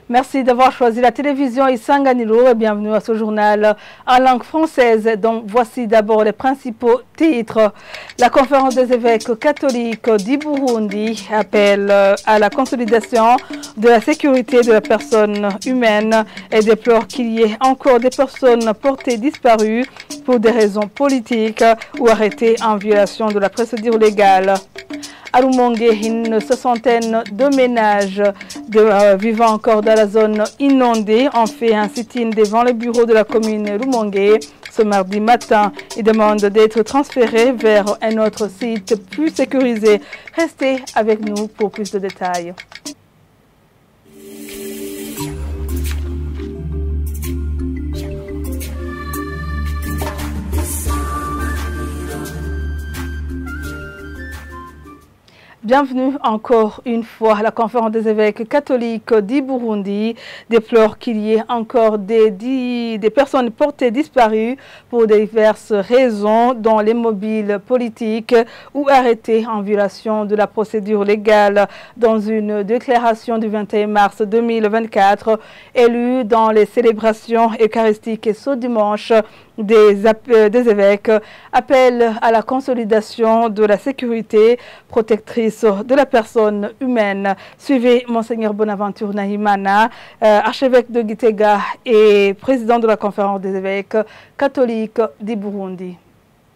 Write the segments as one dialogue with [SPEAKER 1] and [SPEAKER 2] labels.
[SPEAKER 1] Merci d'avoir choisi la télévision Isanganiro et bienvenue à ce journal en langue française. Donc voici d'abord les principaux titres. La conférence des évêques catholiques du Burundi appelle à la consolidation de la sécurité de la personne humaine et déplore qu'il y ait encore des personnes portées disparues pour des raisons politiques ou arrêtées en violation de la procédure légale. À Rumongue, une soixantaine de ménages vivant encore dans la zone inondée ont fait un sit-in devant le bureau de la commune Rumongue ce mardi matin. Ils demandent d'être transférés vers un autre site plus sécurisé. Restez avec nous pour plus de détails. Bienvenue encore une fois. La conférence des évêques catholiques du Burundi déplore qu'il y ait encore des personnes portées disparues pour diverses raisons, dont les mobiles politiques ou arrêtées en violation de la procédure légale. Dans une déclaration du 21 mars 2024, élue dans les célébrations eucharistiques et ce dimanche, des évêques appellent à la consolidation de la sécurité protectrice de la personne humaine. Suivez Monseigneur Bonaventure Nahimana, archevêque de Gitega et président de la conférence des évêques catholiques du Burundi.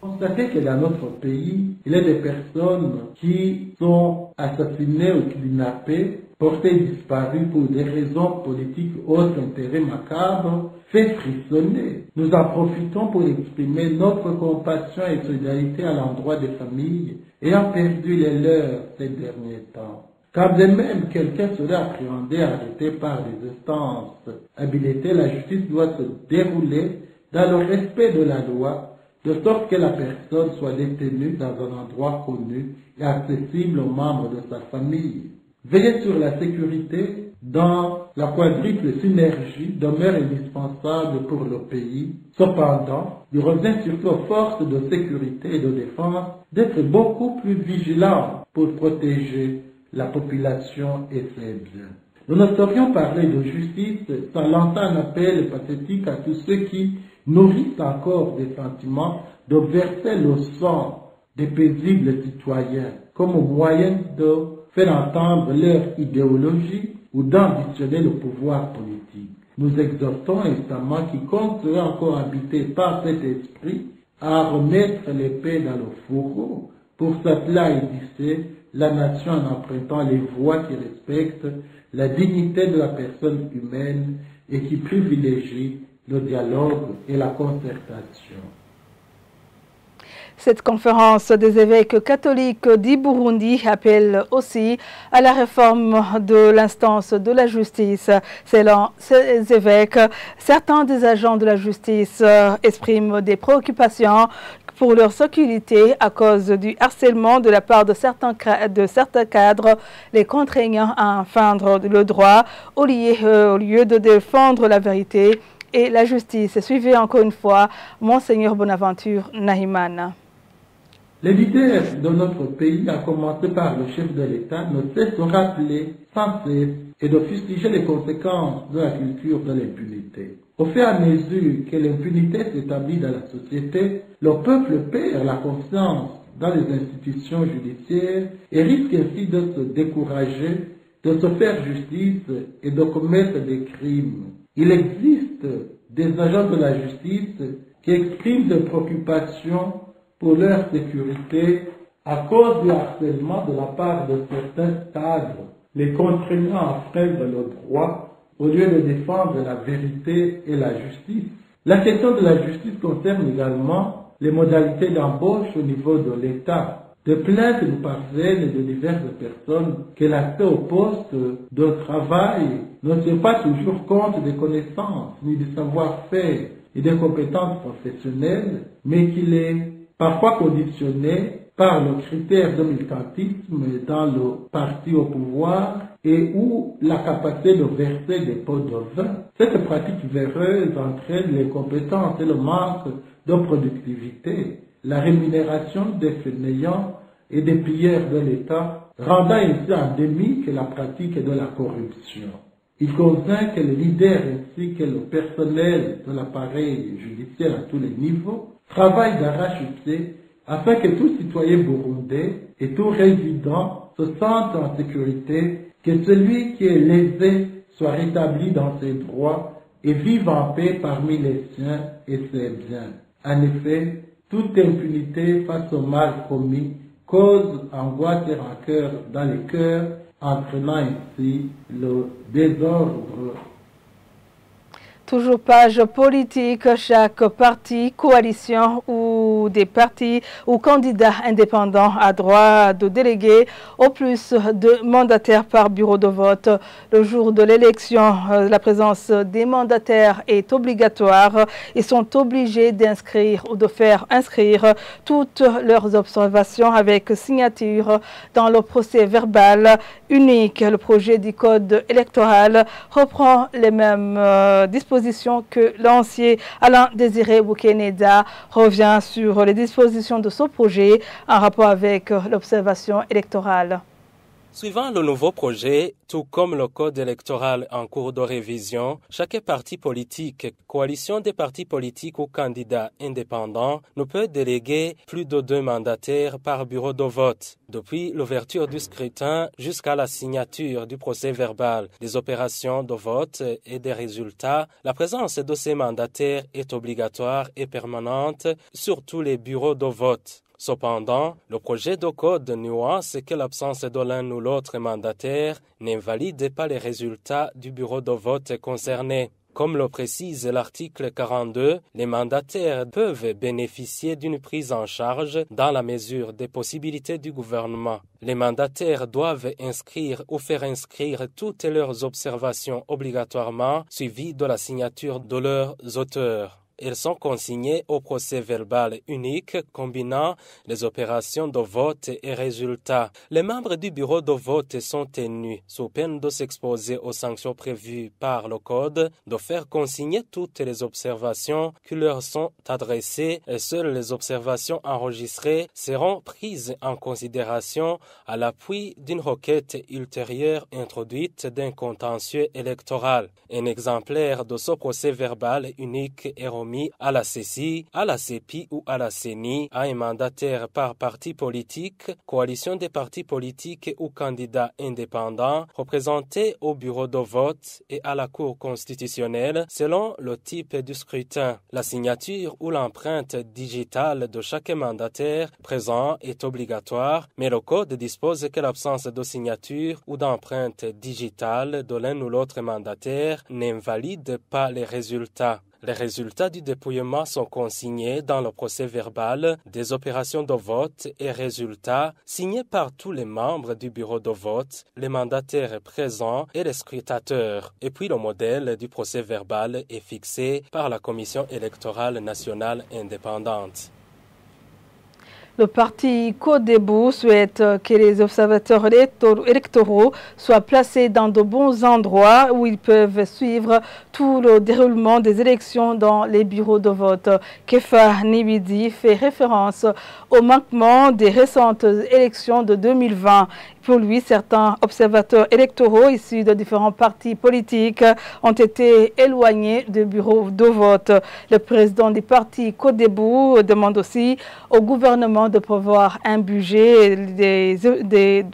[SPEAKER 2] Constatez que dans notre pays, il y a des personnes qui sont assassinées ou kidnappées, portées disparues pour des raisons politiques ou autres intérêts macabres, fait frissonner. Nous en profitons pour exprimer notre compassion et solidarité à l'endroit des familles ayant perdu les leurs ces derniers temps. Quand de même quelqu'un serait appréhendé, arrêté par les instances habilitées, la justice doit se dérouler dans le respect de la loi, de sorte que la personne soit détenue dans un endroit connu et accessible aux membres de sa famille. Veiller sur la sécurité dans la quadruple synergie demeure indispensable pour le pays. Cependant, il revient surtout aux forces de sécurité et de défense d'être beaucoup plus vigilants pour protéger la population et ses biens. Nous ne saurions parler de justice sans lancer un appel pathétique à tous ceux qui nourrissent encore des sentiments de verser le sang des paisibles citoyens comme moyen de faire entendre leur idéologie ou d'ambitionner le pouvoir politique. Nous exhortons instamment quiconque serait encore habité par cet esprit à remettre l'épée dans le fourreau pour s'atteler édifier la nation en empruntant les voies qui respectent la dignité de la personne humaine et qui privilégient le dialogue et la concertation.
[SPEAKER 1] Cette conférence des évêques catholiques du Burundi appelle aussi à la réforme de l'instance de la justice. Selon ces évêques, certains des agents de la justice expriment des préoccupations pour leur sécurité à cause du harcèlement de la part de certains cadres, les contraignant à enfreindre le droit au lieu de défendre la vérité et la justice. Suivez encore une fois Monseigneur Bonaventure Nahimana.
[SPEAKER 2] Les leaders de notre pays, à commencer par le chef de l'État, ne cessent de rappeler sans cesse et de fustiger les conséquences de la culture de l'impunité. Au fur et à mesure que l'impunité s'établit dans la société, le peuple perd la confiance dans les institutions judiciaires et risque ainsi de se décourager, de se faire justice et de commettre des crimes. Il existe des agents de la justice qui expriment des préoccupations pour leur sécurité à cause du harcèlement de la part de certains cadres, les contraignant à freiner le droit au lieu de défendre la vérité et la justice. La question de la justice concerne également les modalités d'embauche au niveau de l'État. Des plaintes nous parviennent de diverses personnes que l'accès au poste de travail ne tient pas toujours compte des connaissances, ni du savoir-faire et des compétences professionnelles, mais qu'il est parfois conditionné par le critère de militantisme dans le parti au pouvoir et ou la capacité de verser des pots de vin. Cette pratique véreuse entraîne les compétences et le manque de productivité, la rémunération des fainéants et des pilleurs de l'État, rendant ainsi endémique la pratique de la corruption. Il convient que les leaders ainsi que le personnel de l'appareil judiciaire à tous les niveaux travaillent d'arrache-pied afin que tout citoyen burundais et tout résident se sente en sécurité, que celui qui est lésé soit rétabli dans ses droits et vive en paix parmi les siens et ses biens. En effet, toute impunité face au mal commis cause angoisse et rancœur dans les cœurs, entraînant ainsi le désordre.
[SPEAKER 1] Toujours page politique, chaque parti, coalition ou des partis ou candidats indépendants a droit de déléguer au plus de mandataires par bureau de vote. Le jour de l'élection, la présence des mandataires est obligatoire. Ils sont obligés d'inscrire ou de faire inscrire toutes leurs observations avec signature dans le procès verbal unique. Le projet du code électoral reprend les mêmes dispositions que l'ancien Alain Désiré Boukeneda revient sur les dispositions de ce projet en rapport avec l'observation électorale.
[SPEAKER 3] Suivant le nouveau projet, tout comme le code électoral en cours de révision, chaque parti politique, coalition des partis politiques ou candidats indépendants ne peut déléguer plus de 2 mandataires par bureau de vote. Depuis l'ouverture du scrutin jusqu'à la signature du procès verbal des opérations de vote et des résultats, la présence de ces mandataires est obligatoire et permanente sur tous les bureaux de vote. Cependant, le projet de code nuance que l'absence de l'un ou l'autre mandataire n'invalide pas les résultats du bureau de vote concerné. Comme le précise l'article 42, les mandataires peuvent bénéficier d'une prise en charge dans la mesure des possibilités du gouvernement. Les mandataires doivent inscrire ou faire inscrire toutes leurs observations obligatoirement, suivies de la signature de leurs auteurs. Elles sont consignées au procès verbal unique combinant les opérations de vote et résultats. Les membres du bureau de vote sont tenus, sous peine de s'exposer aux sanctions prévues par le Code, de faire consigner toutes les observations qui leur sont adressées et seules les observations enregistrées seront prises en considération à l'appui d'une requête ultérieure introduite d'un contentieux électoral. Un exemplaire de ce procès verbal unique est remis à la CECI, à la CEPI ou à la CENI à un mandataire par parti politique, coalition des partis politiques ou candidats indépendants représentés au bureau de vote et à la Cour constitutionnelle selon le type du scrutin. La signature ou l'empreinte digitale de chaque mandataire présent est obligatoire, mais le Code dispose que l'absence de signature ou d'empreinte digitale de l'un ou l'autre mandataire n'invalide pas les résultats. Les résultats du dépouillement sont consignés dans le procès verbal des opérations de vote et résultats signés par tous les membres du bureau de vote, les mandataires présents et les scrutateurs. Et puis le modèle du procès verbal est fixé par la Commission électorale nationale indépendante.
[SPEAKER 1] Le parti Codebou souhaite que les observateurs électoraux soient placés dans de bons endroits où ils peuvent suivre tout le déroulement des élections dans les bureaux de vote. Kefa Nibidi fait référence au manquement des récentes élections de 2020. Pour lui, certains observateurs électoraux issus de différents partis politiques ont été éloignés des bureaux de vote. Le président du parti Codebou demande aussi au gouvernement de prévoir un budget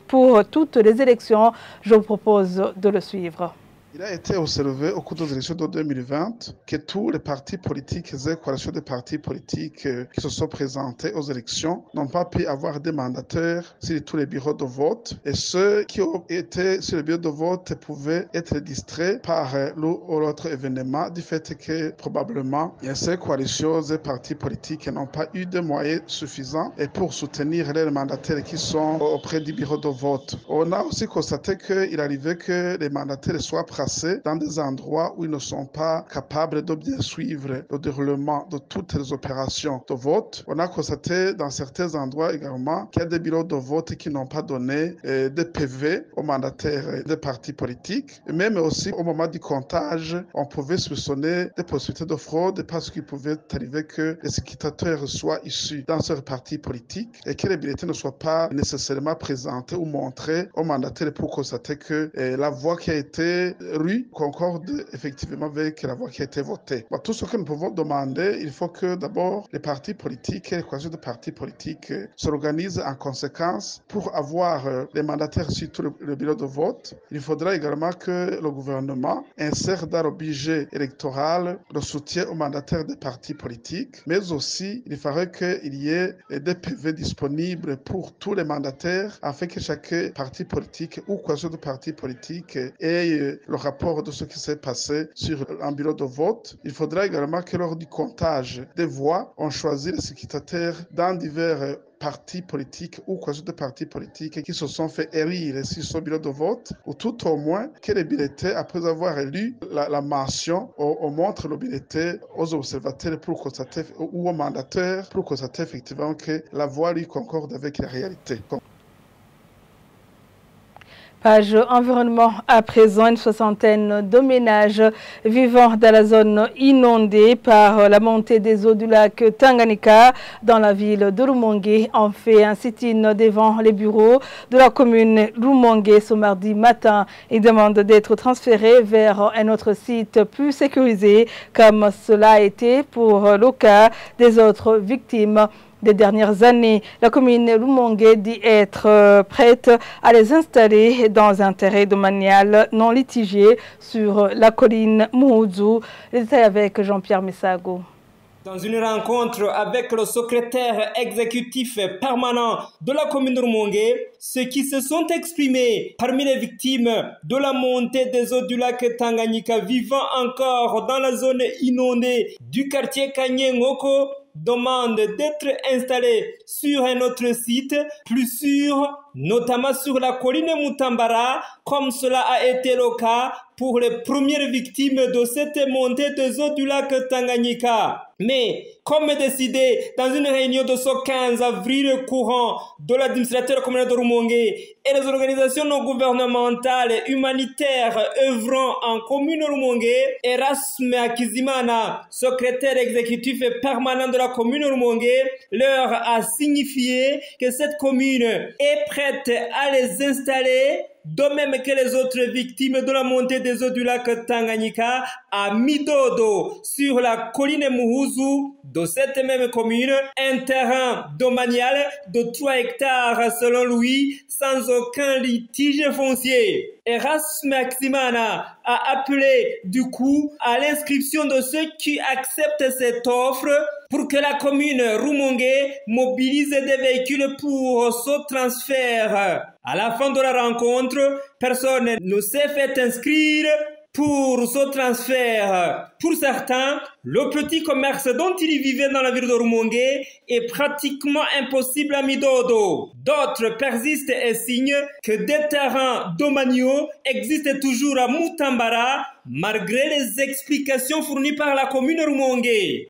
[SPEAKER 1] pour toutes les élections. Je vous propose de le suivre.
[SPEAKER 4] Il a été observé au cours des élections de 2020 que tous les partis politiques et coalitions de partis politiques qui se sont présentés aux élections n'ont pas pu avoir des mandataires sur tous les bureaux de vote et ceux qui ont été sur les bureaux de vote pouvaient être distraits par l'un ou l'autre événement du fait que probablement ces coalitions et partis politiques n'ont pas eu de moyens suffisants et pour soutenir les mandataires qui sont auprès du bureau de vote. On a aussi constaté qu'il arrivait que les mandataires soient dans des endroits où ils ne sont pas capables de bien suivre le déroulement de toutes les opérations de vote. On a constaté dans certains endroits également qu'il y a des bureaux de vote qui n'ont pas donné de PV aux mandataires des partis politiques. Et même aussi au moment du comptage, on pouvait soupçonner des possibilités de fraude parce qu'il pouvait arriver que les scrutateurs soient issus dans ce parti politique et que les bulletins ne soient pas nécessairement présentés ou montrés aux mandataires pour constater que la voix qui a été rue concordent effectivement avec la voie qui a été votée. Bon, tout ce que nous pouvons demander, il faut que d'abord les partis politiques et les coalitions de partis politiques s'organisent en conséquence pour avoir les mandataires sur tout le bureau de vote. Il faudra également que le gouvernement insère dans le budget électoral le soutien aux mandataires des partis politiques, mais aussi il faudrait qu'il y ait des PV disponibles pour tous les mandataires afin que chaque parti politique ou coalition de partis politiques ait le rapport de ce qui s'est passé sur un bureau de vote. Il faudra également que lors du comptage des voix, on choisit les secrétaires dans divers partis politiques ou coalitions de partis politiques qui se sont fait élire sur ce bureau de vote, ou tout au moins que les bulletins, après avoir élu la mention, on montre le bulletin aux observateurs pour constater, ou aux mandataires pour constater effectivement que la voix lui concorde avec la réalité.
[SPEAKER 1] Page environnement à présent, une soixantaine de ménages vivant dans la zone inondée par la montée des eaux du lac Tanganyika dans la ville de Rumongue ont fait un sit-in devant les bureaux de la commune Rumongue ce mardi matin. Ils demandent d'être transférés vers un autre site plus sécurisé comme cela a été pour le cas des autres victimes des dernières années. La commune Rumongue dit être prête à les installer dans un terrain domanial non litigié sur la colline Muhuzu. Les détails avec Jean-Pierre Messago.
[SPEAKER 5] Dans une rencontre avec le secrétaire exécutif permanent de la commune de Rumongue, ceux qui se sont exprimés parmi les victimes de la montée des eaux du lac Tanganyika vivant encore dans la zone inondée du quartier Kanyengoko demandent d'être installés sur un autre site plus sûr, notamment sur la colline Mutambara, comme cela a été le cas pour les premières victimes de cette montée des eaux du lac Tanganyika. Mais, comme décidé dans une réunion de ce 15 avril courant de l'administrateur communal de Rumongue et les organisations non gouvernementales et humanitaires œuvrant en commune Rumongue, Erasme Akizimana, secrétaire exécutif et permanent de la commune Rumongue, leur a signifié que cette commune est prête à les installer, de même que les autres victimes de la montée des eaux du lac Tanganyika à Midodo, sur la colline Muhuzu de cette même commune, un terrain domanial de 3 hectares selon lui, sans aucun litige foncier. Erasme Maximana a appelé du coup à l'inscription de ceux qui acceptent cette offre pour que la commune Rumongue mobilise des véhicules pour ce transfert. À la fin de la rencontre, personne ne s'est fait inscrire pour ce transfert. Pour certains, le petit commerce dont ils vivaient dans la ville de Rumongue est pratiquement impossible à Midodo. D'autres persistent et signent que des terrains domaniaux existent toujours à Mutambara, malgré les explications fournies par la commune Rumongue.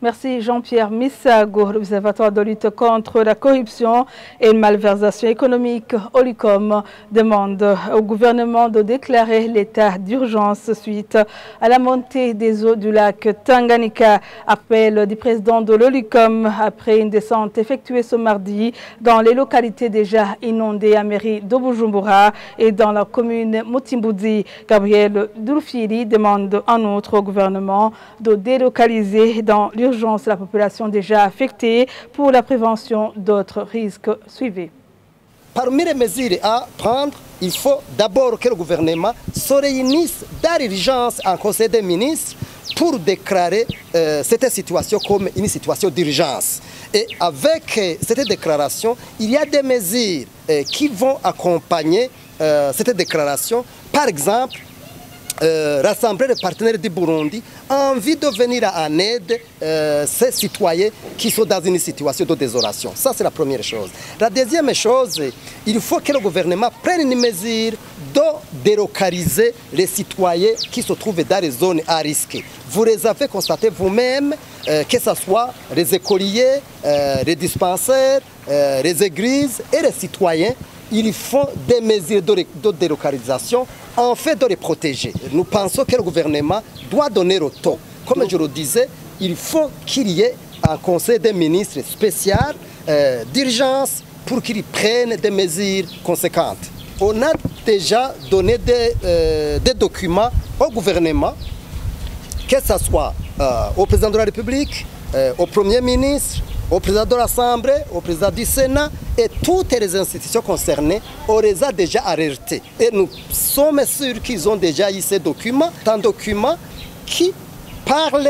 [SPEAKER 1] Merci Jean-Pierre Missago. L'Observatoire de lutte contre la corruption et la malversation économique, OLUCOM, demande au gouvernement de déclarer l'état d'urgence suite à la montée des eaux du lac Tanganyika. Appel du président de l'OLUCOM après une descente effectuée ce mardi dans les localités déjà inondées à mairie de Bujumbura et dans la commune Mutimbuzi. Gabriel Dulfili demande en outre au gouvernement de délocaliser dans l'urgence la population déjà affectée pour la prévention d'autres risques. Suivez.
[SPEAKER 6] Parmi les mesures à prendre, il faut d'abord que le gouvernement se réunisse d'urgence en Conseil des ministres pour déclarer cette situation comme une situation d'urgence. Et avec cette déclaration, il y a des mesures qui vont accompagner cette déclaration. Par exemple, rassembler les partenaires du Burundi en envie de venir en aide ces citoyens qui sont dans une situation de désolation. Ça, c'est la première chose. La deuxième chose, il faut que le gouvernement prenne une mesure de délocaliser les citoyens qui se trouvent dans les zones à risque. Vous les avez constaté vous-même, que ce soit les écoliers, les dispensaires, les églises et les citoyens. Il faut des mesures de délocalisation en fait de les protéger. Nous pensons que le gouvernement doit donner le ton. Comme je le disais, il faut qu'il y ait un conseil des ministres spécial d'urgence pour qu'ils prennent des mesures conséquentes. on a déjà donné des documents au gouvernement, que ce soit au président de la République, au Premier ministre, au président de l'Assemblée, au président du Sénat et toutes les institutions concernées, on les a déjà alertés. Et nous sommes sûrs qu'ils ont déjà eu ces documents, un document qui parle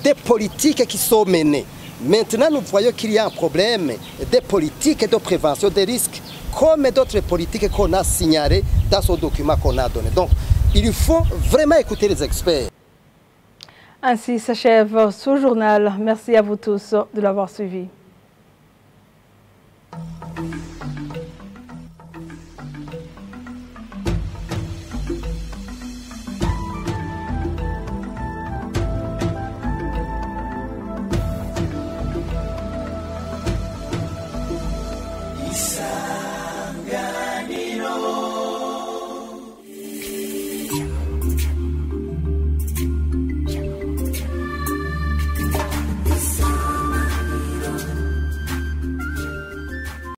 [SPEAKER 6] des politiques qui sont menées. Maintenant, nous voyons qu'il y a un problème des politiques de prévention des risques, comme d'autres politiques qu'on a signalées dans ce document qu'on a donné. Donc, il faut vraiment écouter les experts.
[SPEAKER 1] Ainsi s'achève ce journal. Merci à vous tous de l'avoir suivi.